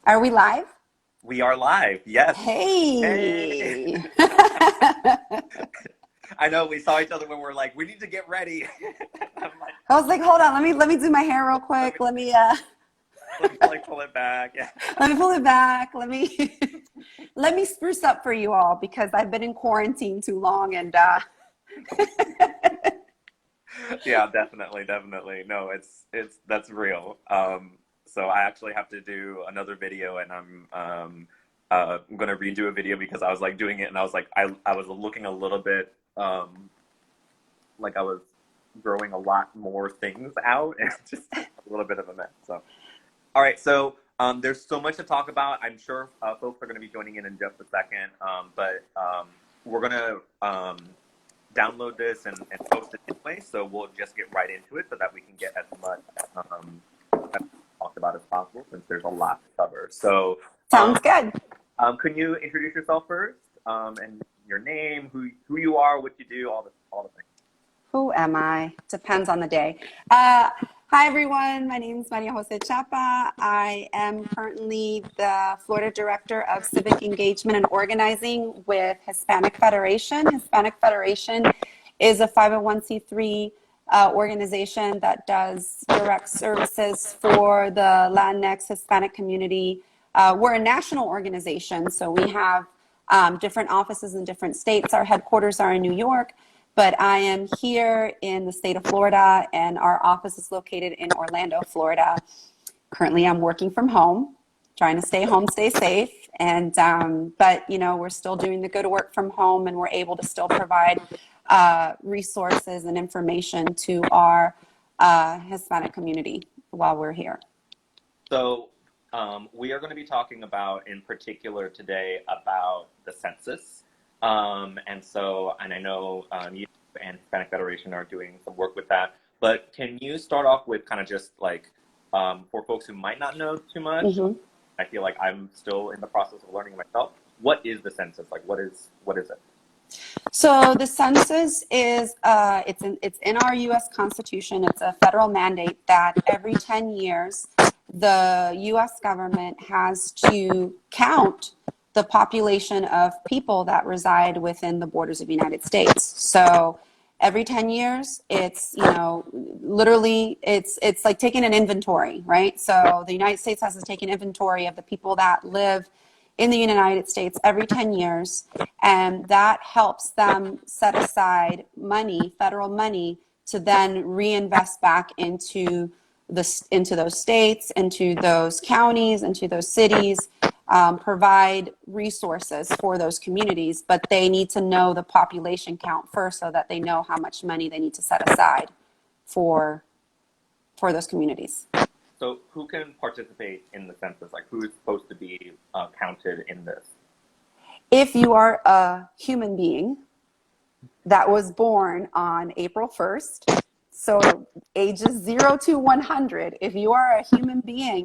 Are we live? We are live, yes. Hey! Hey. I know, we saw each other when we were like, we need to get ready. I'm like, I was like, hold on, let me do my hair real quick. Let me like pull it back. Yeah. let me pull it back. Let me spruce up for you all because I've been in quarantine too long and Yeah, definitely. No, that's real. So I actually have to do another video, and I'm gonna redo a video because I was like doing it, and I was like, I was looking a little bit like I was growing a lot more things out, and it's just a little bit of a mess. So, all right, so there's so much to talk about. I'm sure folks are going to be joining in just a second, but we're gonna download this and post it anyway, so we'll just get right into it so that we can get as much talked about as possible, since there's a lot to cover. So sounds good. Can you introduce yourself first, and your name, who you are, what you do, all the things. Who am I? Depends on the day. Hi, everyone. My name is Maria José Chapa. I am currently the Florida Director of Civic Engagement and Organizing with Hispanic Federation. Hispanic Federation is a 501c3 organization that does direct services for the Latinx Hispanic community. We're a national organization, so we have different offices in different states. Our headquarters are in New York, but I am here in the state of Florida, and our office is located in Orlando, Florida. Currently, I'm working from home, trying to stay home, stay safe, and but you know, we're still doing the good work from home, and we're able to still provide resources and information to our Hispanic community while we're here. So we are going to be talking about, in particular today, about the census. And I know you and Hispanic Federation are doing some work with that, but can you start off with kind of just like, for folks who might not know too much, I feel like I'm still in the process of learning myself, what is the census? Like, what is it? So the census is, it's in our U.S. Constitution. It's a federal mandate that every 10 years, the U.S. government has to count the population of people that reside within the borders of the United States. So every 10 years, it's, you know, literally, it's like taking an inventory, right? So the United States has to take an inventory of the people that live in the United States every 10 years, and that helps them set aside money, federal money, to then reinvest back into those states, into those counties, into those cities, provide resources for those communities, but they need to know the population count first so that they know how much money they need to set aside for those communities. So who can participate in the census? Like, who is supposed to be counted in this? If you are a human being that was born on April 1st, so ages 0 to 100, if you are a human being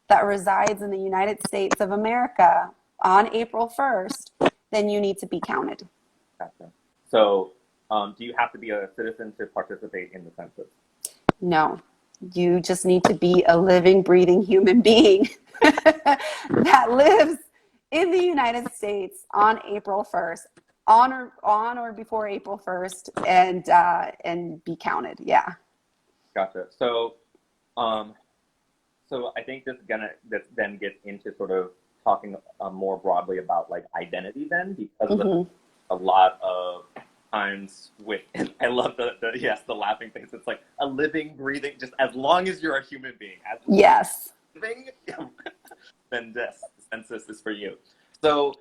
that resides in the United States of America on April 1st, then you need to be counted. Gotcha. So do you have to be a citizen to participate in the census? No, you just need to be a living, breathing human being that lives in the United States on April 1st, on or before April 1st, and be counted. Yeah. Gotcha. So, so I think this then gets into sort of talking more broadly about like identity then, because a lot of times with, and I love the laughing face. It's like a living, breathing, just as long as you're a human being. Yes. Living, then this census is for you. So,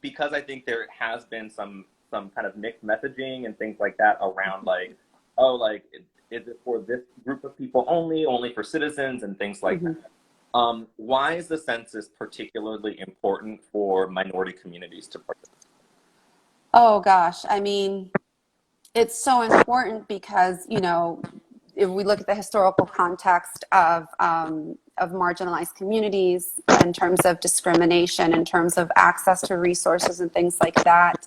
because I think there has been some kind of mixed messaging and things like that around like, oh, like, is it for this group of people only for citizens and things like that? Why is the census particularly important for minority communities to participate? Oh gosh, I mean, it's so important because, you know, if we look at the historical context of marginalized communities in terms of discrimination, in terms of access to resources and things like that.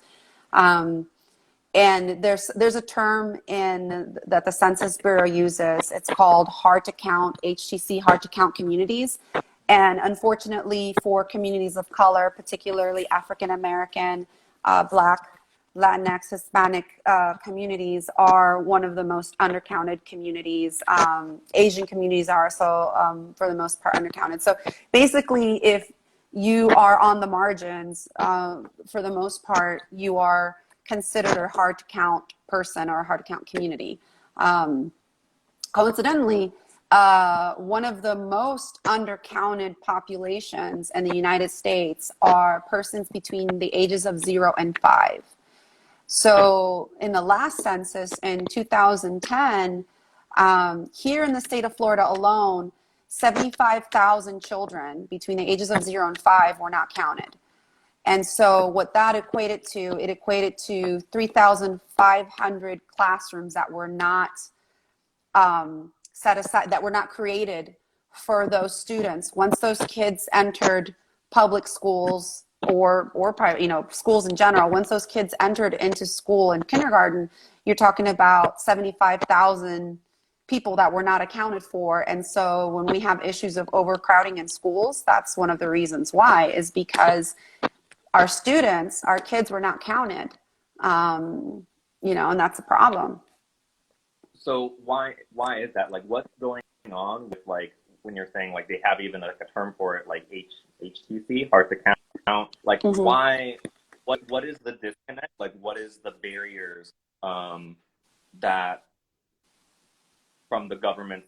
And there's a term that the Census Bureau uses. It's called hard to count, HTC, hard to count communities. And unfortunately for communities of color, particularly African American, Black, Latinx, Hispanic communities are one of the most undercounted communities. Asian communities are also, for the most part, undercounted. So basically, if you are on the margins, for the most part, you are considered a hard to count person or a hard to count community. Coincidentally, one of the most undercounted populations in the United States are persons between the ages of 0 and 5. So in the last census in 2010, here in the state of Florida alone, 75,000 children between the ages of 0 and 5 were not counted. And so what that equated to, it equated to 3,500 classrooms that were not set aside, that were not created for those students. Once those kids entered public schools or private, you know, schools in general, once those kids entered into school in kindergarten, you're talking about 75,000 people that were not accounted for. And so when we have issues of overcrowding in schools, that's one of the reasons why, is because our students, our kids were not counted, you know, and that's a problem. So why is that? Like, what's going on with, like, when you're saying, like, they have even like a term for it, like HTC, hard to count? Like, why? What is the disconnect? Like, what is the barriers that, from the government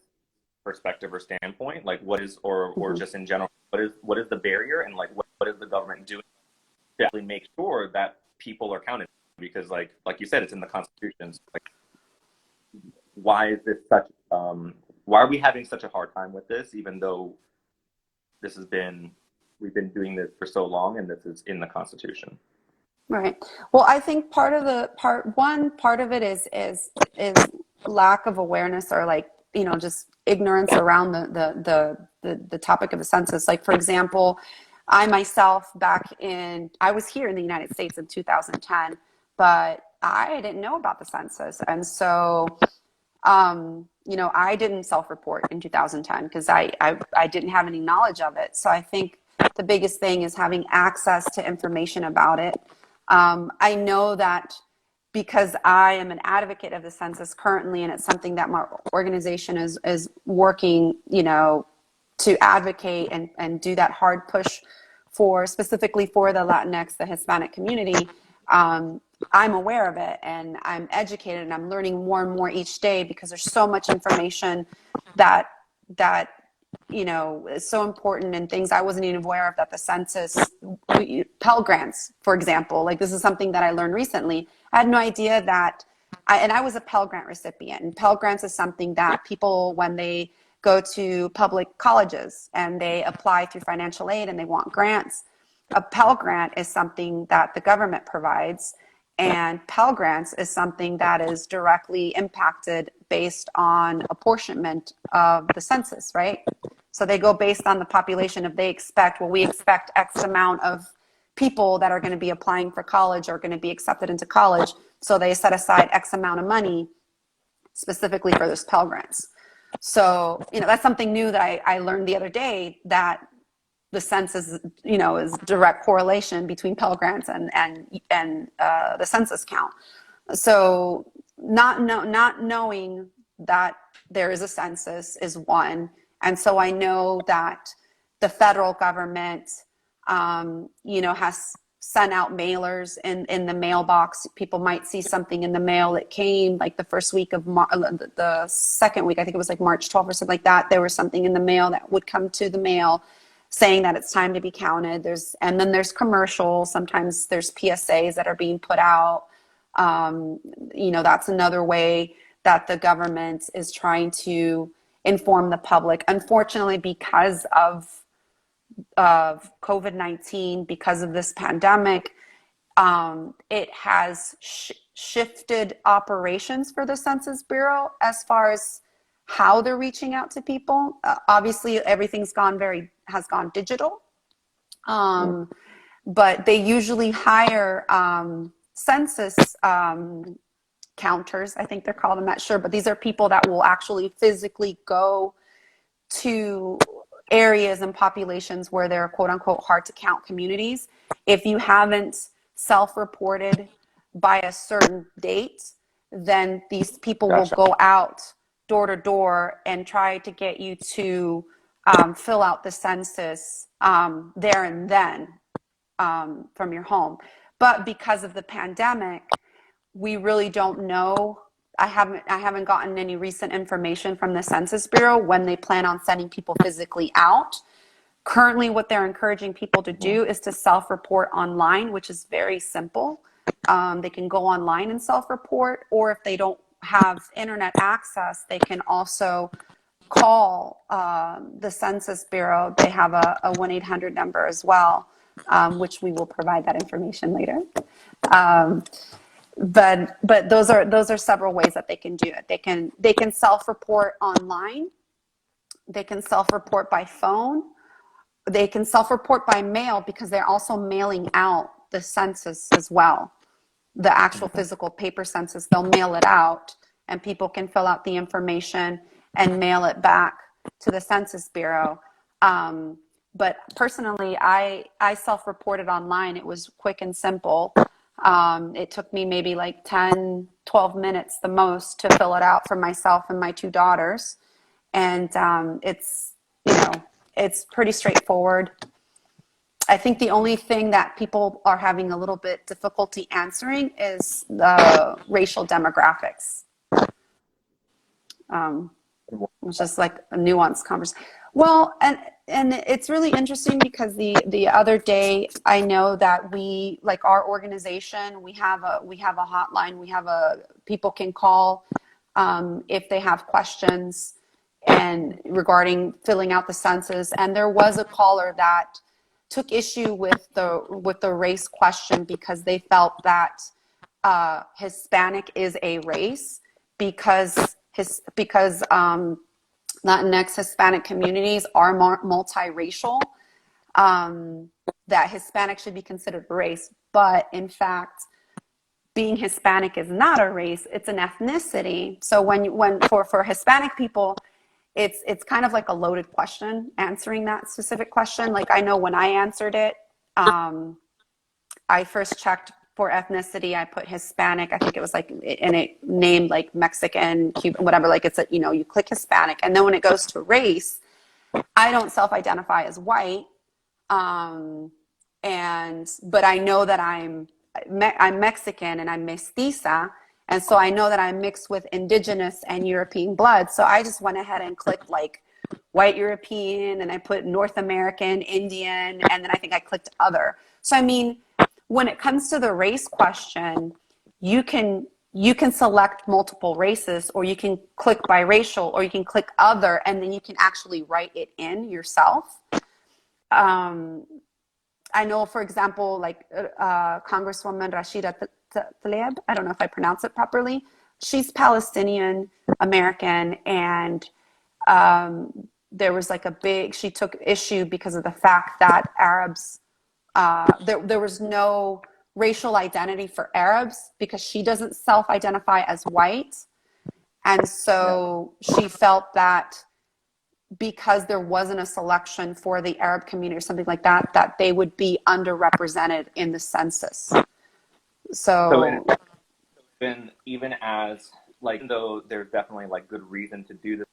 perspective or standpoint, like, what is, or just in general, what is the barrier, and like what is the government doing to actually make sure that people are counted? Because like you said, it's in the Constitution. So, like, why is this such? Why are we having such a hard time with this, even though this has been, we've been doing this for so long, and this is in the Constitution? Right. Well, I think part of it is lack of awareness, or, like, you know, just ignorance around the topic of the census. Like, for example, I myself, I was here in the United States in 2010, but I didn't know about the census. And so, you know, I didn't self-report in 2010 because I didn't have any knowledge of it. So I think the biggest thing is having access to information about it. I know that because I am an advocate of the census currently, and it's something that my organization is working, you know, to advocate and do that hard push for, specifically for the Latinx, the Hispanic community. I'm aware of it, and I'm educated, and I'm learning more and more each day, because there's so much information that you know, is so important, and things I wasn't even aware of, that the census, Pell Grants, for example, like, this is something that I learned recently. I had no idea that, I was a Pell Grant recipient, and Pell Grants is something that people, when they go to public colleges and they apply through financial aid and they want grants, a Pell Grant is something that the government provides. And Pell Grants is something that is directly impacted based on apportionment of the census, right? So they go based on the population. If they expect, well, we expect X amount of people that are going to be applying for college or going to be accepted into college, so they set aside X amount of money specifically for those Pell Grants. So, you know, that's something new that I learned the other day, that the census, you know, is direct correlation between Pell Grants and the census count. So not knowing that there is a census is one. And so I know that the federal government, you know, has sent out mailers in the mailbox. People might see something in the mail that came like the first week of the second week, I think it was like March 12th or something like that. There was something in the mail that would come to the mail saying that it's time to be counted. And then there's commercials. Sometimes there's PSAs that are being put out. You know, that's another way that the government is trying to inform the public. Unfortunately, because of COVID-19, because of this pandemic, it has shifted operations for the Census Bureau as far as how they're reaching out to people. Obviously, everything's has gone digital, but they usually hire census counters, I think they're called. I'm not sure, but these are people that will actually physically go to areas and populations where they're quote unquote hard to count communities, if you haven't self-reported by a certain date, then these people will go out door to door and try to get you to fill out the census there and then from your home. But because of the pandemic, we really don't know. I haven't gotten any recent information from the Census Bureau when they plan on sending people physically out. Currently, what they're encouraging people to do is to self-report online, which is very simple. They can go online and self-report, or if they don't have internet access, they can also call the Census Bureau. They have a 1-800 number as well, which we will provide that information later. But those are several ways that they can do it. They can self-report online. They can self-report by phone. They can self-report by mail because they're also mailing out the census as well. The actual physical paper census, they'll mail it out and people can fill out the information and mail it back to the Census Bureau. But personally, I self-reported online. It was quick and simple. It took me maybe like 10, 12 minutes the most to fill it out for myself and my 2 daughters. And it's, you know, it's pretty straightforward. I think the only thing that people are having a little bit difficulty answering is the racial demographics. It's just like a nuanced conversation. Well, and it's really interesting because the other day, I know that we, like our organization, we have a hotline. People can call if they have questions and regarding filling out the census. And there was a caller that took issue with the race question because they felt that Hispanic is a race because Latinx Hispanic communities are multiracial, that Hispanic should be considered a race. But in fact, being Hispanic is not a race, it's an ethnicity. So for Hispanic people, it's kind of like a loaded question, answering that specific question. Like I know when I answered it, I first checked for ethnicity. I put Hispanic. I think it was like, and it named like Mexican, Cuban, whatever. Like it's a, you know, you click Hispanic, and then when it goes to race, I don't self-identify as white, but I know that I'm Mexican and I'm mestiza. And so I know that I'm mixed with indigenous and European blood. So I just went ahead and clicked like white European, and I put North American, Indian, and then I think I clicked other. So I mean, when it comes to the race question, you can select multiple races, or you can click biracial, or you can click other, and then you can actually write it in yourself. I know, for example, like Congresswoman Rashida Tlaib, I don't know if I pronounce it properly. She's Palestinian American, and there was like she took issue because of the fact that Arabs, there was no racial identity for Arabs because she doesn't self-identify as white. And so she felt that because there wasn't a selection for the Arab community or something like that, that they would be underrepresented in the census. So even as like, though there's definitely like good reason to do the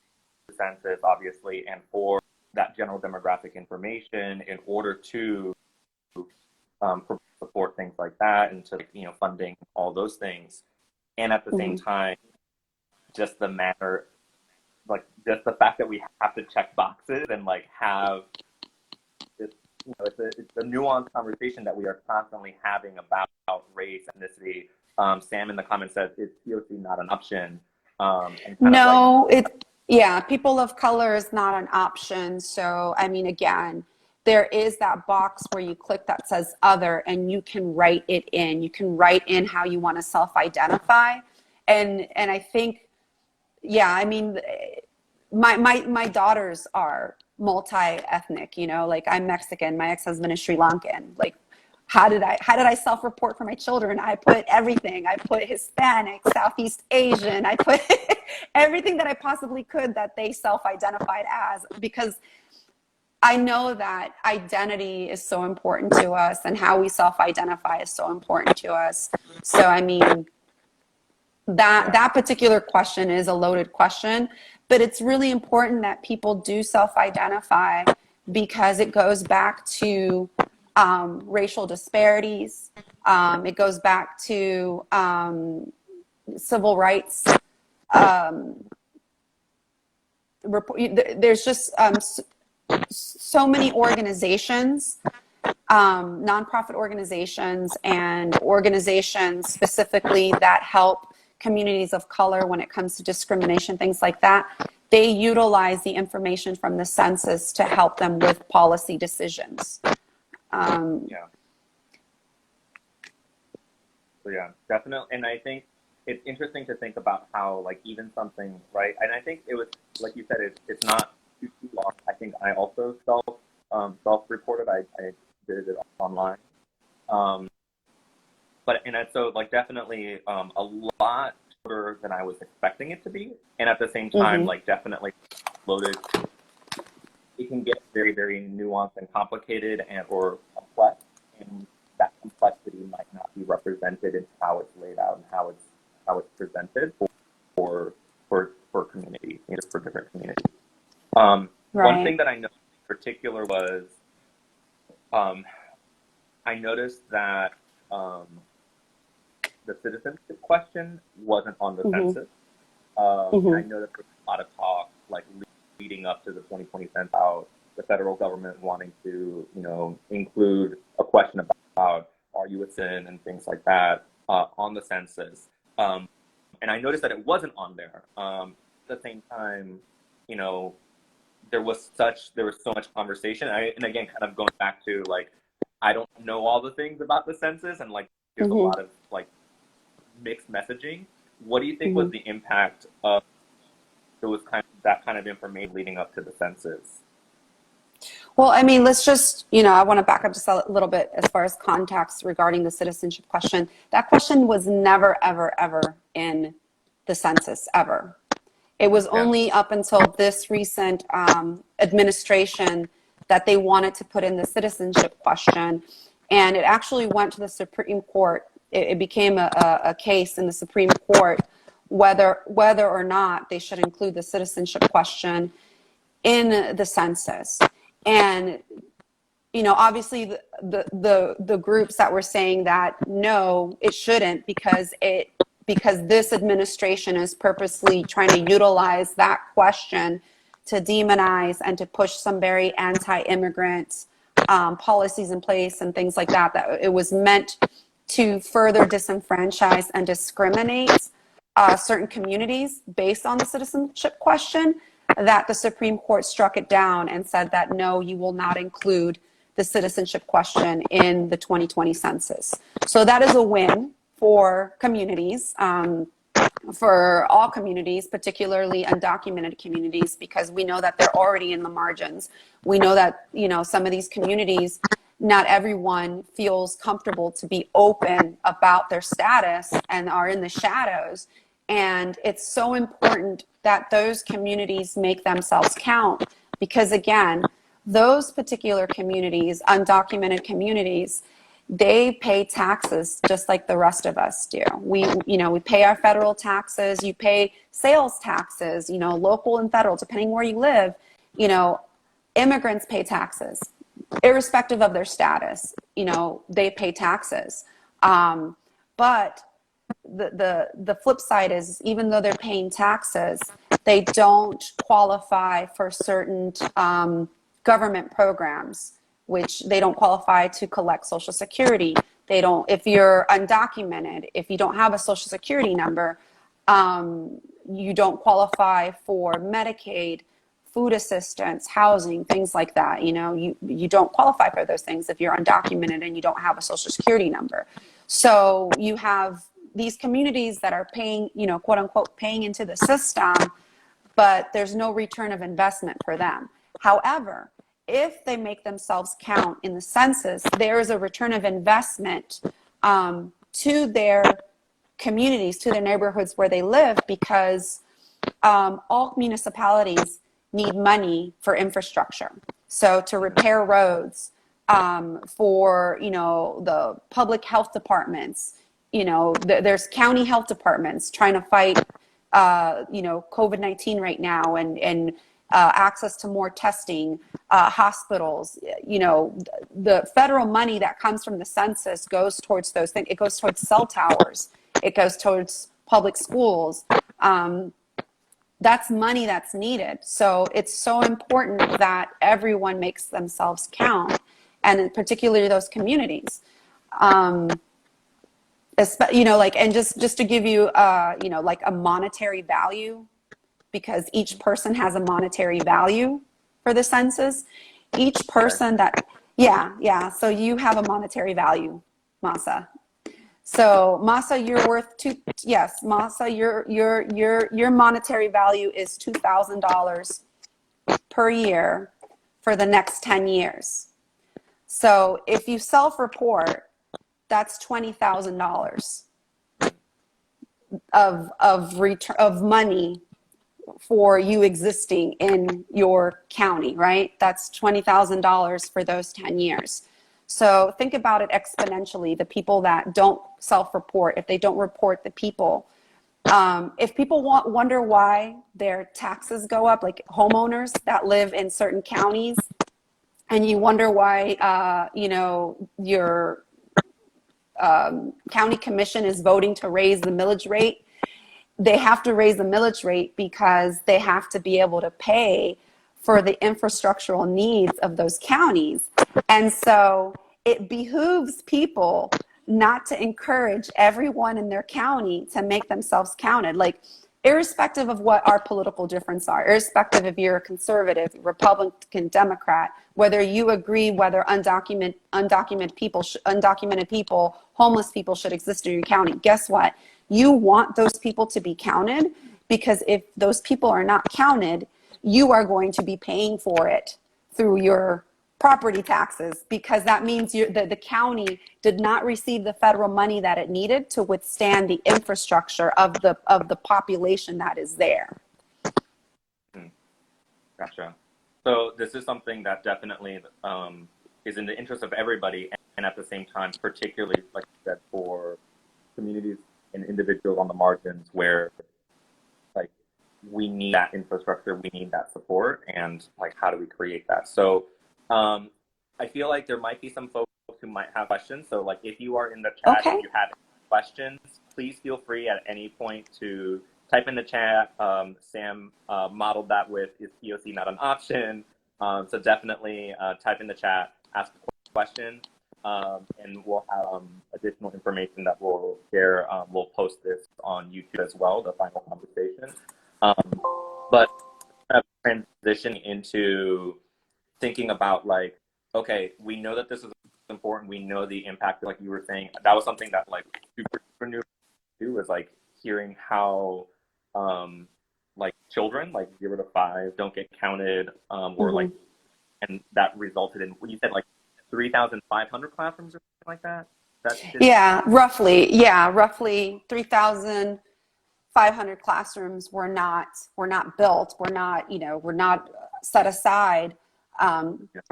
census, obviously, and for that general demographic information in order to support things like that, and to, you know, funding all those things, and at the same time, just the manner, like just the fact that we have to check boxes and like have this, you know, it's a nuanced conversation that we are constantly having about race, ethnicity. Sam in the comments said it's POC not an option. No, people of color is not an option. So I mean, again, there is that box where you click that says other, and you can write it in. You can write in how you want to self-identify. And I think, yeah, I mean, my daughters are multi-ethnic, you know, like I'm Mexican, my ex-husband is Sri Lankan. Like, how did I self-report for my children? I put everything. I put Hispanic, Southeast Asian. I put everything that I possibly could that they self-identified as, because I know that identity is so important to us, and how we self-identify is so important to us. So, I mean, that particular question is a loaded question, but it's really important that people do self-identify, because it goes back to racial disparities. It goes back to civil rights. There's just so many organizations, nonprofit organizations and organizations specifically that help communities of color when it comes to discrimination, things like that. They utilize the information from the census to help them with policy decisions. Yeah. So yeah, definitely. And I think it's interesting to think about how, like, even something, right? And I think it was, like you said, it's not too long. I think I also self-reported. I did it online. So like definitely a lot shorter than I was expecting it to be. And at the same time, like definitely loaded. It can get very, very nuanced and complicated or complex, and that complexity might not be represented in how it's laid out and how it's presented for communities, for different communities. Right. One thing that I noticed in particular was I noticed that the citizenship question wasn't on the census. I noticed there was a lot of talk, like, leading up to the 2020 census, about the federal government wanting to, include a question about are you a citizen and things like that on the census. And I noticed that it wasn't on there. At the same time, there was so much conversation. And again, kind of going back to, like, I don't know all the things about the census, and, like, there's a lot of, like, mixed messaging. What do you think was the impact of that kind of information leading up to the census? Well, I mean, let's just, I want to back up just a little bit as far as context regarding the citizenship question. That question was never, ever, ever in the census, ever. It was only up until this recent administration that they wanted to put in the citizenship question. And it actually went to the Supreme Court. It became a case in the Supreme Court whether or not they should include the citizenship question in the census. And obviously the groups that were saying that no, it shouldn't, because this administration is purposely trying to utilize that question to demonize and to push some very anti-immigrant policies in place and things like that, that it was meant to further disenfranchise and discriminate certain communities based on the citizenship question, that the Supreme Court struck it down and said that no, you will not include the citizenship question in the 2020 census. So that is a win for communities, for all communities, particularly undocumented communities, because we know that they're already in the margins. We know that, some of these communities, not everyone feels comfortable to be open about their status and are in the shadows. And it's so important that those communities make themselves count, because again, those particular communities, undocumented communities, they pay taxes just like the rest of us do. We pay our federal taxes, you pay sales taxes, local and federal, depending where you live. Immigrants pay taxes, irrespective of their status. They pay taxes. But the flip side is, even though they're paying taxes, they don't qualify for certain government programs, which they don't qualify to collect Social Security. They don't, if you're undocumented, if you don't have a Social Security number, you don't qualify for Medicaid, food assistance, housing, things like that. You don't qualify for those things if you're undocumented and you don't have a Social Security number. So you have these communities that are paying, quote unquote, paying into the system, but there's no return of investment for them. However, if they make themselves count in the census, there is a return of investment to their communities, to their neighborhoods where they live, because all municipalities need money for infrastructure. So to repair roads, for, you know, the public health departments, you know, there's county health departments trying to fight, you know, COVID-19 right now, and access to more testing, hospitals, you know, the federal money that comes from the census goes towards those things. It goes towards cell towers. It goes towards public schools. That's money that's needed. So it's so important that everyone makes themselves count, and particularly those communities. You know, like, and just to give you, you know, like a monetary value, because each person has a monetary value for the census. Each person that, yeah. So you have a monetary value, Masa. So Masa, you're worth yes, Masa, your monetary value is $2,000 per year for the next 10 years. So if you self-report, that's $20,000 of money for you existing in your county, right? That's $20,000 for those 10 years. So think about it exponentially. The people that don't self-report, if they don't report the people, if people wonder why their taxes go up, like homeowners that live in certain counties, and you wonder why, you know, your county commission is voting to raise the millage rate. They have to raise the millage rate because they have to be able to pay for the infrastructural needs of those counties. And so it behooves people not to encourage everyone in their county to make themselves counted. Like, irrespective of what our political differences are, irrespective if you're a conservative, Republican, Democrat, whether you agree whether undocumented people, homeless people should exist in your county, guess what? You want those people to be counted, because if those people are not counted, you are going to be paying for it through your property taxes, because that means the county did not receive the federal money that it needed to withstand the infrastructure of the population that is there. Gotcha. So this is something that definitely is in the interest of everybody, and at the same time, particularly, like you said, for communities and individuals on the margins where, like, we need that infrastructure, we need that support, and like, how do we create that? So I feel like there might be some folks who might have questions. So like, if you are in the chat, Okay. if you have questions, please feel free at any point to type in the chat. Sam modeled that with, is POC not an option? So definitely type in the chat, ask a question, and we'll have additional information that we'll share. We'll post this on YouTube as well, the final conversation. But transition into thinking about, like, okay, we know that this is important. We know the impact, like you were saying. That was something that, like, super new too, was like hearing how like children, like 0 to 5, don't get counted, or like, and that resulted in what you said, like 3,500 classrooms or something like that. Yeah, roughly 3,500 classrooms were not built, were not set aside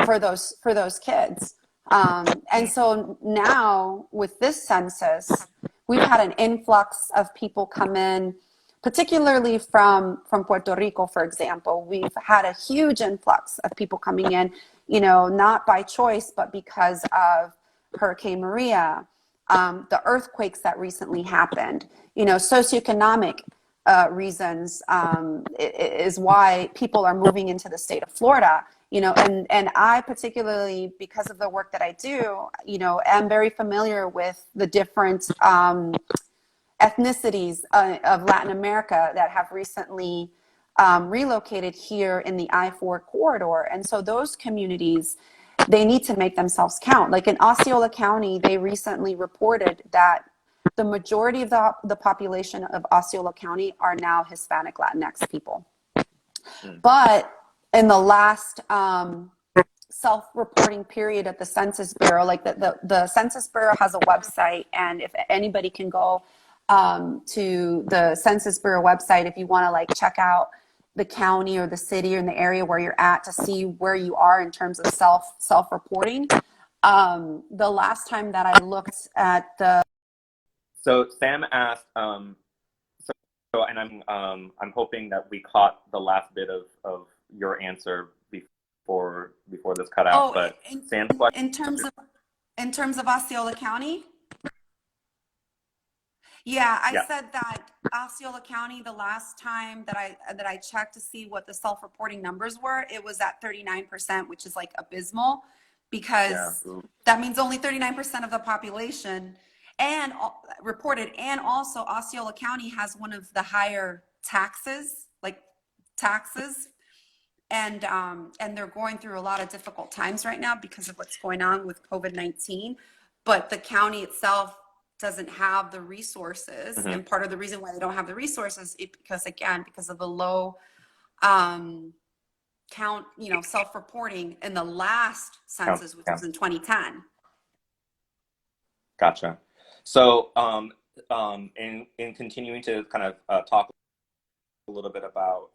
for those kids. And so now with this census, we've had an influx of people come in, particularly from Puerto Rico, for example. We've had a huge influx of people coming in, not by choice, but because of Hurricane Maria, the earthquakes that recently happened, socioeconomic reasons is why people are moving into the state of Florida. And I particularly, because of the work that I do, am very familiar with the different ethnicities of Latin America that have recently relocated here in the I-4 corridor. And so those communities, they need to make themselves count. Like in Osceola County, they recently reported that the majority of the population of Osceola County are now Hispanic Latinx people. But in the last self-reporting period at the Census Bureau, like the Census Bureau has a website, and if anybody can go to the Census Bureau website, if you want to like check out the county or the city or in the area where you're at to see where you are in terms of self-reporting. The last time that I looked at the So Sam asked, and I'm hoping that we caught the last bit of your answer before this cut out. But Sam's question, in terms of Osceola County. Yeah, I Yeah. said that Osceola County, the last time that I checked to see what the self-reporting numbers were, it was at 39%, which is like abysmal, because that means only 39% of the population and reported. And also Osceola County has one of the higher taxes, and they're going through a lot of difficult times right now because of what's going on with COVID-19. But the county itself doesn't have the resources, and part of the reason why they don't have the resources is because of the low count, self-reporting in the last census, which was in 2010. Gotcha. So in continuing to kind of talk a little bit about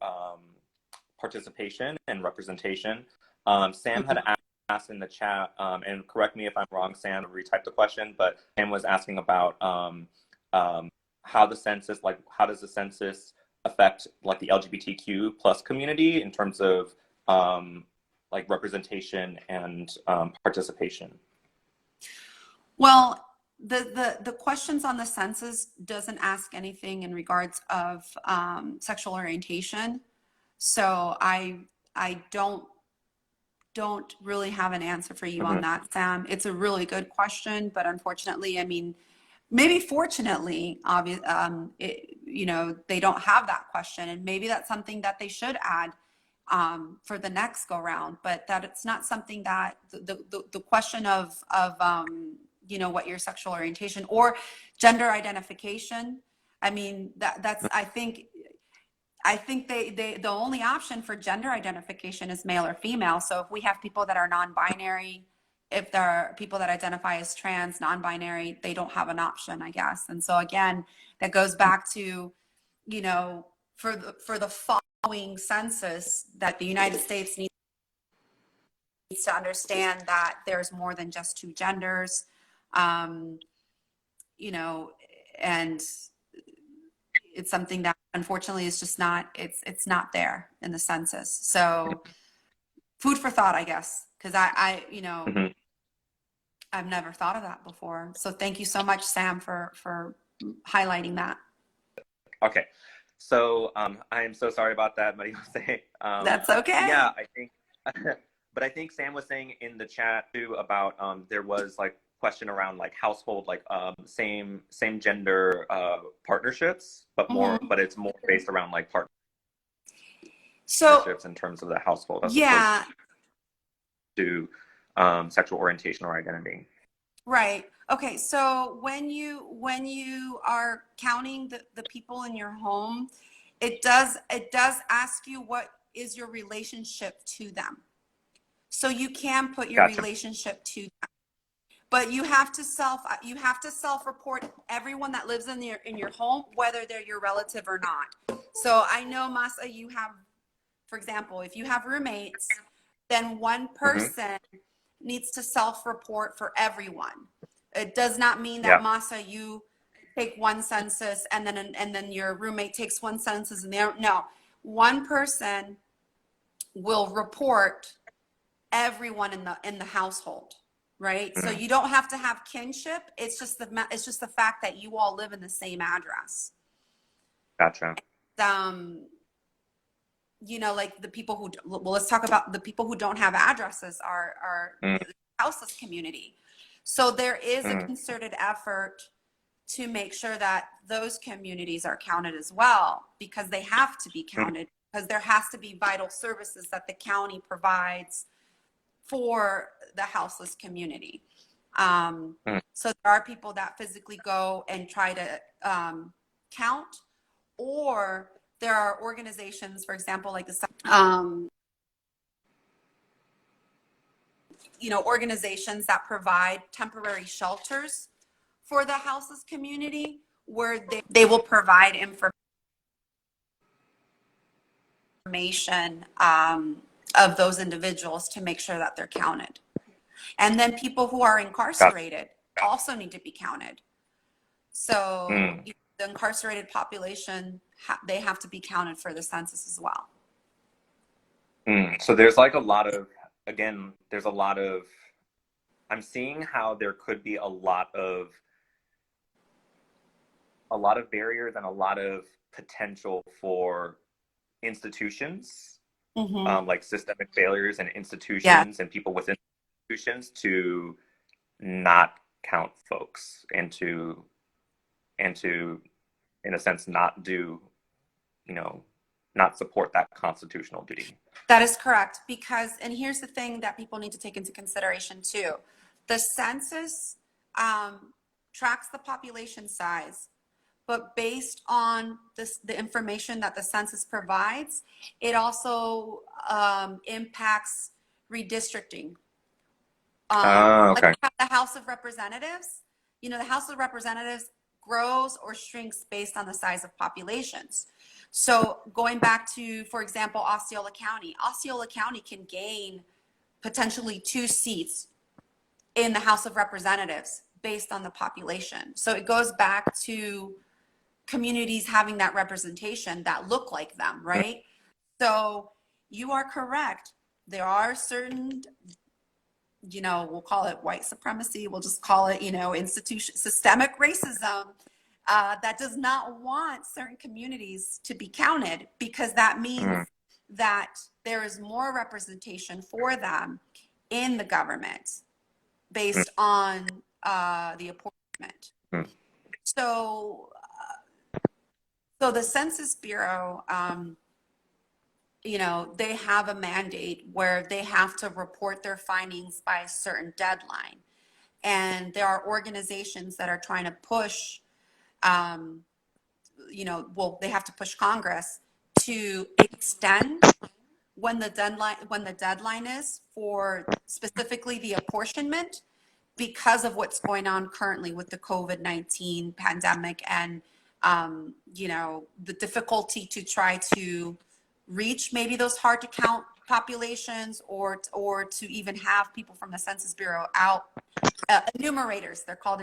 participation and representation, Sam had asked in the chat, and correct me if I'm wrong, Sam, retype the question, but Sam was asking about how does the census affect like the LGBTQ plus community in terms of like representation and participation? Well, the questions on the census doesn't ask anything in regards of sexual orientation. So I don't really have an answer for you on that, Sam. It's a really good question, but unfortunately, I mean, maybe fortunately, they don't have that question, and maybe that's something that they should add for the next go round. But that it's not something that the question of what your sexual orientation or gender identification. I mean, that's I think the only option for gender identification is male or female. So if we have people that are non-binary, if there are people that identify as trans, non-binary, they don't have an option, I guess. And so again, that goes back to, for the following census, that the United States needs to understand that there's more than just two genders, and it's something that unfortunately is just not, it's not there in the census. So food for thought, I guess, because I've never thought of that before. So thank you so much, Sam, for highlighting that. Okay. So I am so sorry about that, Maria José. That's okay. Yeah, I think, but I think Sam was saying in the chat too about there was like question around like household, like same gender partnerships, but but it's more based around like partnerships in terms of the household as opposed to sexual orientation or identity. Right. Okay. So when you are counting the people in your home, it does ask you what is your relationship to them. So you can put your relationship to them. But you have to self-report everyone that lives in your home, whether they're your relative or not. So I know, Masa, you have, for example, if you have roommates, then one person needs to self-report for everyone. It does not mean that Masa, you take one census and then your roommate takes one census and they don't. No, one person will report everyone in the household. Right. So you don't have to have kinship. It's just the fact that you all live in the same address. Gotcha. Like the people who, well, let's talk about the people who don't have addresses are the houseless community. So there is a concerted effort to make sure that those communities are counted as well, because they have to be counted, because there has to be vital services that the county provides for the houseless community. So there are people that physically go and try to count, or there are organizations, for example, like the organizations that provide temporary shelters for the houseless community, where they will provide information information of those individuals to make sure that they're counted. And then people who are incarcerated also need to be counted. So the incarcerated population, they have to be counted for the census as well. So there's like a lot of, again, there's a lot of, I'm seeing how there could be a lot of barriers and a lot of potential for institutions, like systemic failures and institutions and people within institutions to not count folks and to in a sense not do, not support that constitutional duty. That is correct, because, and here's the thing that people need to take into consideration too. The census tracks the population size, but based on the information that the census provides, it also impacts redistricting. Okay. Like the House of Representatives, the House of Representatives grows or shrinks based on the size of populations. So going back to, for example, Osceola County can gain potentially 2 seats in the House of Representatives based on the population. So it goes back to communities having that representation that look like them, right? So you are correct. There are certain, we'll call it white supremacy, we'll just call it, systemic racism that does not want certain communities to be counted, because that means that there is more representation for them in the government based on the apportionment. So the Census Bureau, they have a mandate where they have to report their findings by a certain deadline. And there are organizations that are trying to push, they have to push Congress to extend when the deadline is for specifically the apportionment, because of what's going on currently with the COVID-19 pandemic and the difficulty to try to reach maybe those hard to count populations, or to even have people from the Census Bureau out, enumerators, they're called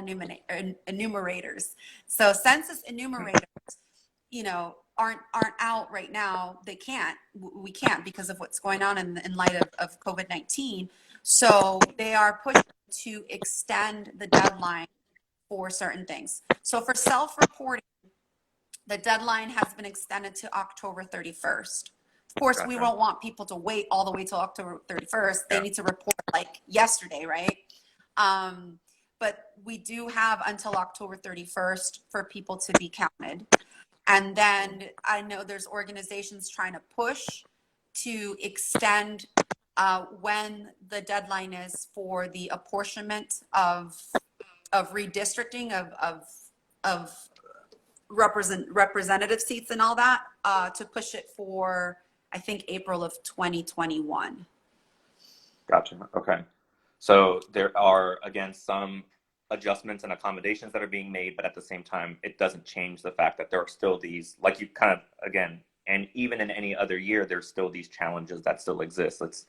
enumerators. So census enumerators, aren't out right now. We can't because of what's going on in light of COVID-19. So they are pushing to extend the deadline for certain things. So for self-reporting, the deadline has been extended to October 31st. Of course, we won't want people to wait all the way till October 31st. They need to report like yesterday, right? But we do have until October 31st for people to be counted. And then I know there's organizations trying to push to extend when the deadline is for the apportionment of redistricting of representative seats and all that, to push it for, I think, April of 2021. Gotcha. Okay. So there are, again, some adjustments and accommodations that are being made, but at the same time, it doesn't change the fact that there are still these, like you kind of, again, and even in any other year, there's still these challenges that still exist. It's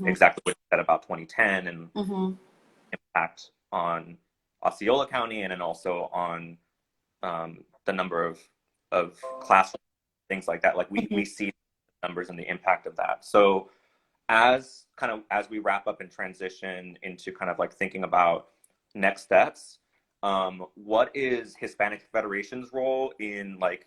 exactly what you said about 2010 and impact on Osceola County, and then also on the number of classrooms, things like that. Like we see numbers and the impact of that. So as we wrap up and transition into kind of like thinking about next steps, what is Hispanic Federation's role in, like,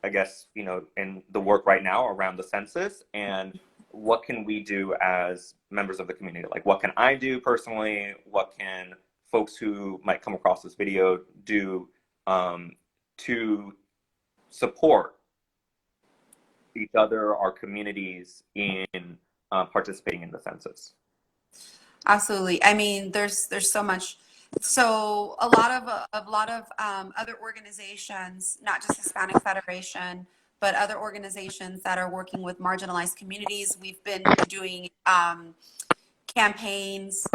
I guess, in the work right now around the census, and what can we do as members of the community? Like, what can I do personally? What can folks who might come across this video do to support each other, our communities, in participating in the census? Absolutely. I mean, there's so much. So a lot of other organizations, not just Hispanic Federation, but other organizations that are working with marginalized communities. We've been doing campaigns.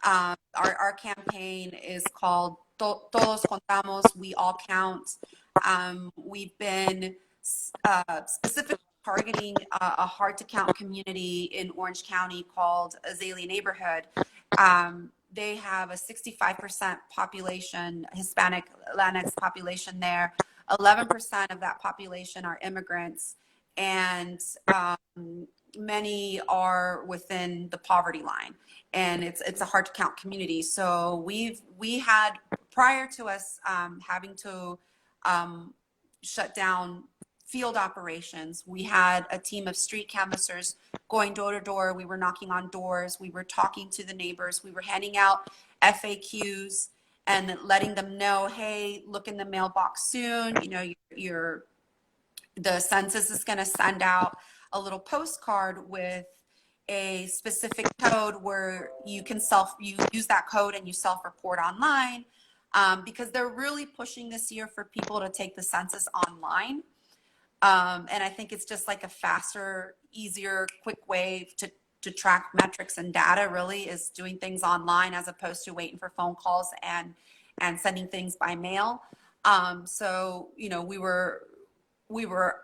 Our campaign is called Todos Contamos, We All Count. We've been specifically targeting a hard to count community in Orange County called Azalea Neighborhood. They have a 65% population, Hispanic Latinx population there. 11% of that population are immigrants, and many are within the poverty line, and it's a hard to count community. So we had, prior to us having to shut down field operations, we had a team of street canvassers going door to door. We were knocking on doors, we were talking to the neighbors, we were handing out FAQs and letting them know, hey, look in the mailbox soon, you know, the census is going to send out a little postcard with a specific code where you can you use that code and you self-report online, because they're really pushing this year for people to take the census online. And I think it's just like a faster, easier, quick way to track metrics and data, really, is doing things online as opposed to waiting for phone calls and sending things by mail. So, you know, we were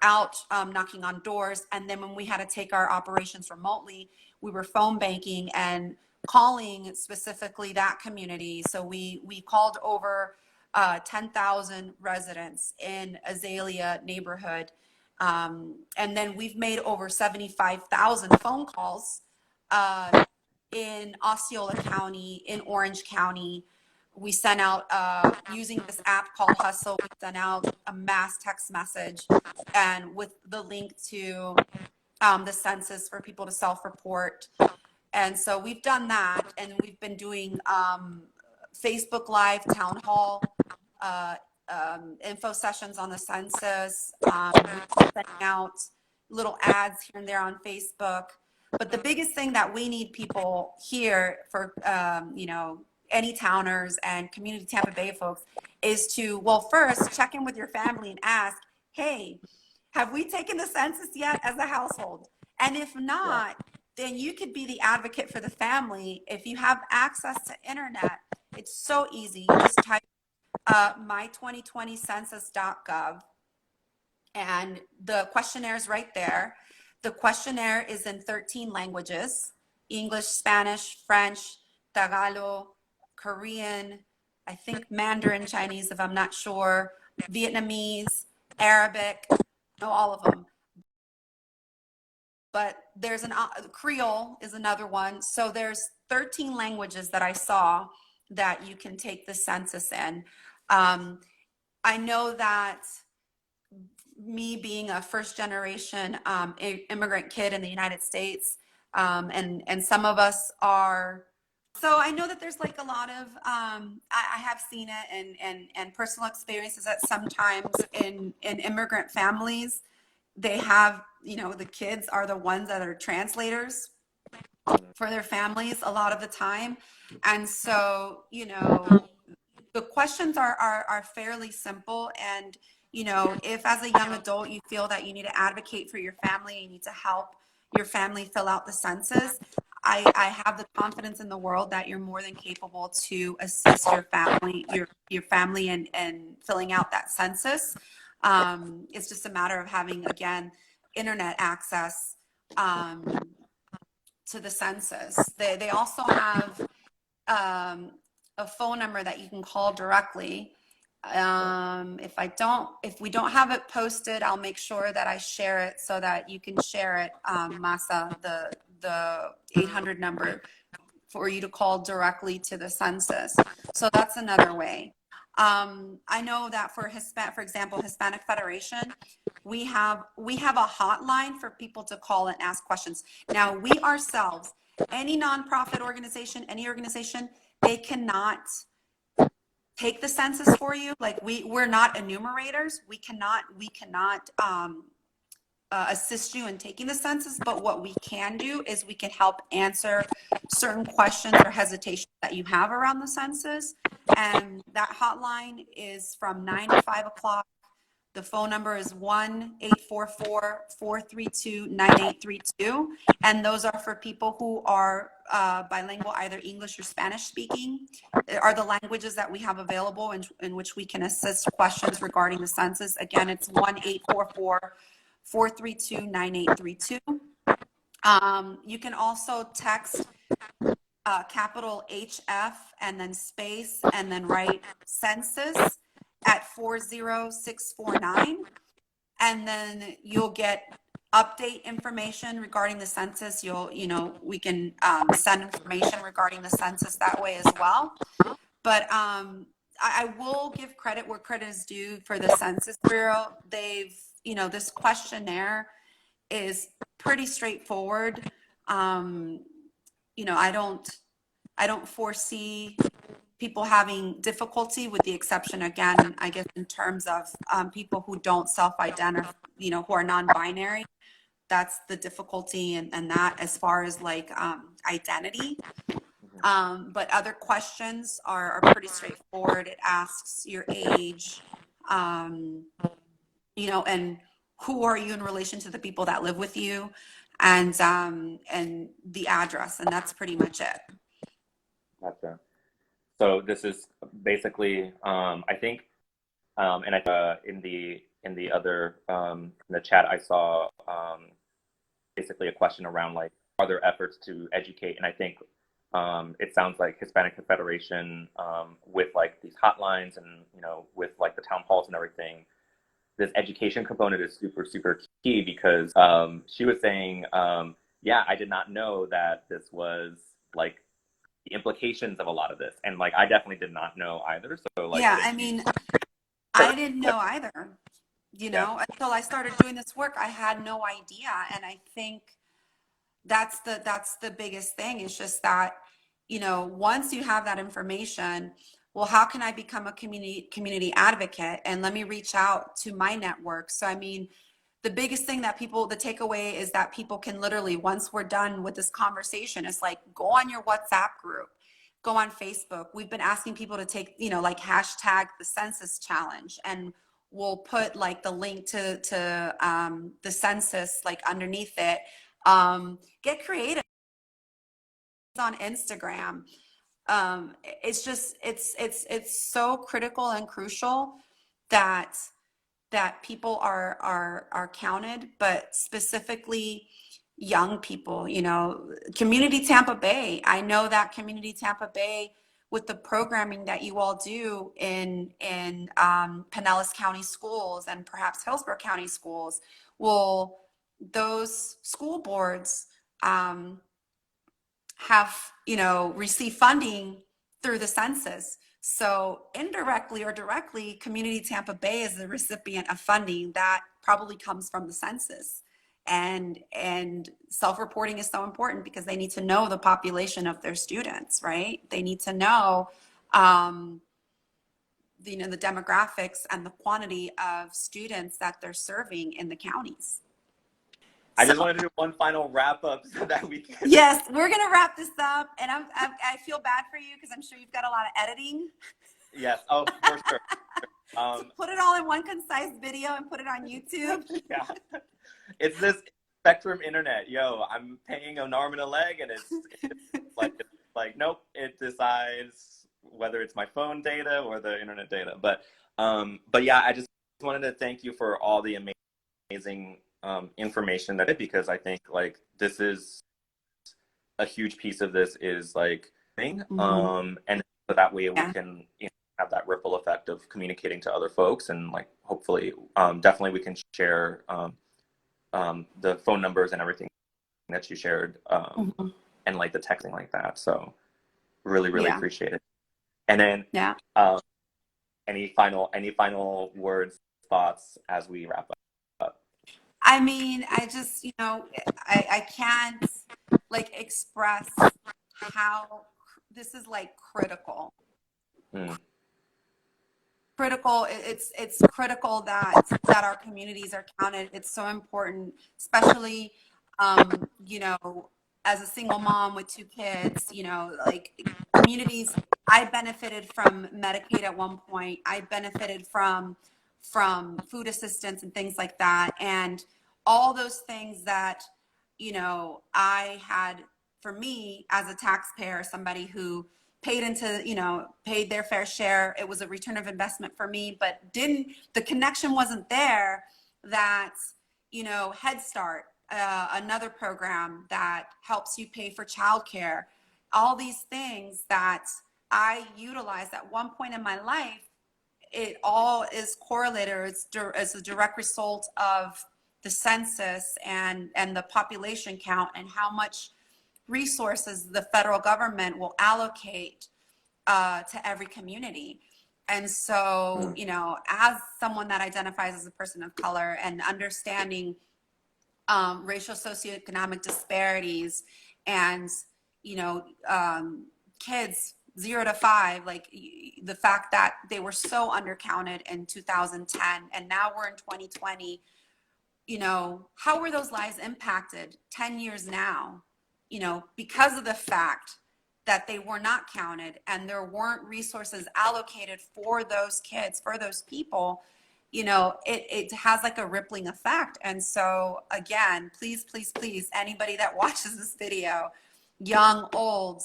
out knocking on doors, and then when we had to take our operations remotely, we were phone banking and calling specifically that community. So we called over 10,000 residents in Azalea neighborhood. And then we've made over 75,000 phone calls in Osceola County, in Orange County. We sent out, using this app called Hustle, we sent out a mass text message and with the link to the census for people to self-report. And so we've done that, and we've been doing Facebook Live, town hall, info sessions on the census. We've been sending out little ads here and there on Facebook. But the biggest thing that we need people here for, you know, any towners and community Tampa Bay folks is to, well, first check in with your family and ask, hey, have we taken the census yet as a household? And if not, then you could be the advocate for the family. If you have access to internet, it's so easy. You just type my2020census.gov, and the questionnaire is right there. The questionnaire is in 13 languages: English, Spanish, French, Tagalog, Korean, I think Mandarin Chinese, if I'm not sure, Vietnamese, Arabic, know all of them. But there's Creole is another one. So there's 13 languages that I saw that you can take the census in. I know that me being a first generation immigrant kid in the United States, and some of us are, so I know that there's like a lot of, I have seen it and personal experiences that sometimes in immigrant families, they have, you know, the kids are the ones that are translators for their families a lot of the time. And so, you know, the questions are fairly simple. And, you know, if as a young adult you feel that you need to advocate for your family, you need to help your family fill out the census, I have the confidence in the world that you're more than capable to assist your family in filling out that census. It's just a matter of having, again, internet access to the census. They also have a phone number that you can call directly. If we don't have it posted, I'll make sure that I share it so that you can share it, Masa, the 800 number for you to call directly to the census. So that's another way. I know that for example, Hispanic Federation, we have a hotline for people to call and ask questions. Now, we ourselves, any nonprofit organization, any organization, they cannot take the census for you. Like we're not enumerators. We cannot assist you in taking the census, but what we can do is we can help answer certain questions or hesitations that you have around the census. And that hotline is from 9 to 5 o'clock. The phone number is 1-844-432-9832. And those are for people who are bilingual, either English or Spanish speaking. Are the languages that we have available in which we can assist questions regarding the census. Again, it's 1-844 432-9832. You can also text capital HF and then space and then write census at 40649. And then you'll get update information regarding the census. We can send information regarding the census that way as well. But I will give credit where credit is due for the Census Bureau. They've, this questionnaire is pretty straightforward. I don't foresee people having difficulty, with the exception, again, I guess, in terms of people who don't self-identify, who are non-binary. That's the difficulty, and that as far as like identity. But other questions are pretty straightforward. It asks your age, and who are you in relation to the people that live with you, and the address, and that's pretty much it. Gotcha. So this is basically, I think, and in the other in the chat I saw basically a question around like, are there efforts to educate? And I think it sounds like Hispanic Federation with like these hotlines and with like the town halls and everything. This education component is super, super key, because she was saying, yeah, I did not know that this was like the implications of a lot of this. And like, I definitely did not know either. So like, yeah, I mean, I didn't know either, until I started doing this work. I had no idea. And I think that's the biggest thing, is just that, once you have that information, well, how can I become a community advocate? And let me reach out to my network. So, I mean, the biggest thing that the takeaway is that people can literally, once we're done with this conversation, it's like, go on your WhatsApp group, go on Facebook. We've been asking people to take, like hashtag the census challenge, and we'll put like the link to the census like underneath it. Get creative on Instagram. It's just, it's so critical and crucial that people are counted, but specifically young people. Community Tampa Bay. I know that Community Tampa Bay, with the programming that you all do in Pinellas County schools and perhaps Hillsborough County schools, those school boards have receive funding through the census. So indirectly or directly, Community Tampa Bay is the recipient of funding that probably comes from the census. And self-reporting is so important, because they need to know the population of their students, right? They need to know the demographics and the quantity of students that they're serving in the counties. I just wanted to do one final wrap up so that we can. Yes, we're gonna wrap this up, and I feel bad for you, because I'm sure you've got a lot of editing. Yes. Oh, for sure. So put it all in one concise video and put it on YouTube. Yeah. It's this Spectrum internet. Yo, I'm paying an arm and a leg, and it's like nope. It decides whether it's my phone data or the internet data. But yeah, I just wanted to thank you for all the amazing information because I think like this is a huge piece of this is like thing. And so that way we can have that ripple effect of communicating to other folks, and like hopefully definitely we can share the phone numbers and everything that you shared and like the texting like that. So really appreciate it. And then any final words, thoughts as we wrap up? I mean, I just, I can't like express how this is like critical. Critical. It's critical that our communities are counted. It's so important, especially, as a single mom with 2 kids, like communities. I benefited from Medicaid at one point. I benefited from food assistance and things like that. And all those things that, I had, for me as a taxpayer, somebody who paid paid their fair share. It was a return of investment for me, but the connection wasn't there that, Head Start, another program that helps you pay for childcare, all these things that I utilized at one point in my life. It all is correlated, or it's a direct result of the census and the population count and how much resources the federal government will allocate to every community. And so, as someone that identifies as a person of color and understanding racial socioeconomic disparities and, kids 0 to 5, like the fact that they were so undercounted in 2010 and now we're in 2020, how were those lives impacted 10 years now, because of the fact that they were not counted and there weren't resources allocated for those kids, for those people, it has like a rippling effect. And so again, please, anybody that watches this video, young, old,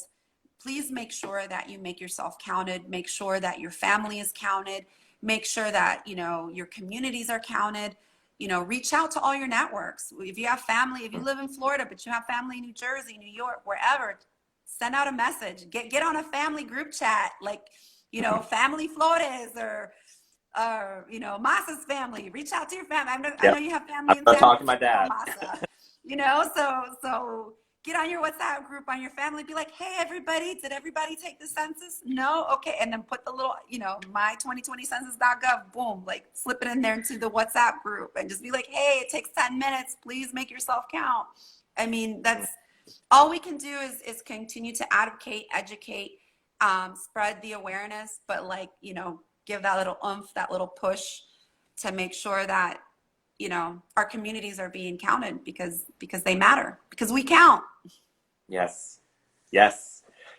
please make sure that you make yourself counted, make sure that your family is counted, make sure that, your communities are counted, reach out to all your networks. If you have family, if you live in Florida, but you have family in New Jersey, New York, wherever, send out a message, get on a family group chat, like, Family Flores or Masa's family. Reach out to your family. I know you have family in San talk to my Francisco, dad. Masa. So get on your WhatsApp group on your family. Be like, hey, everybody, did everybody take the census? No? Okay. And then put the little, my2020census.gov, boom, like slip it in there into the WhatsApp group and just be like, hey, it takes 10 minutes. Please make yourself count. I mean, that's all we can do is continue to advocate, educate, spread the awareness, but give that little oomph, that little push to make sure that, our communities are being counted because they matter, because we count. Yes.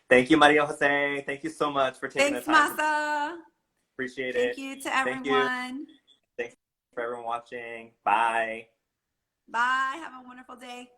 Thank you, Maria Jose. Thank you so much for taking the time. Thanks, Masa. Appreciate it. Thank you to everyone. Thank you. Thanks for everyone watching. Bye. Bye. Have a wonderful day.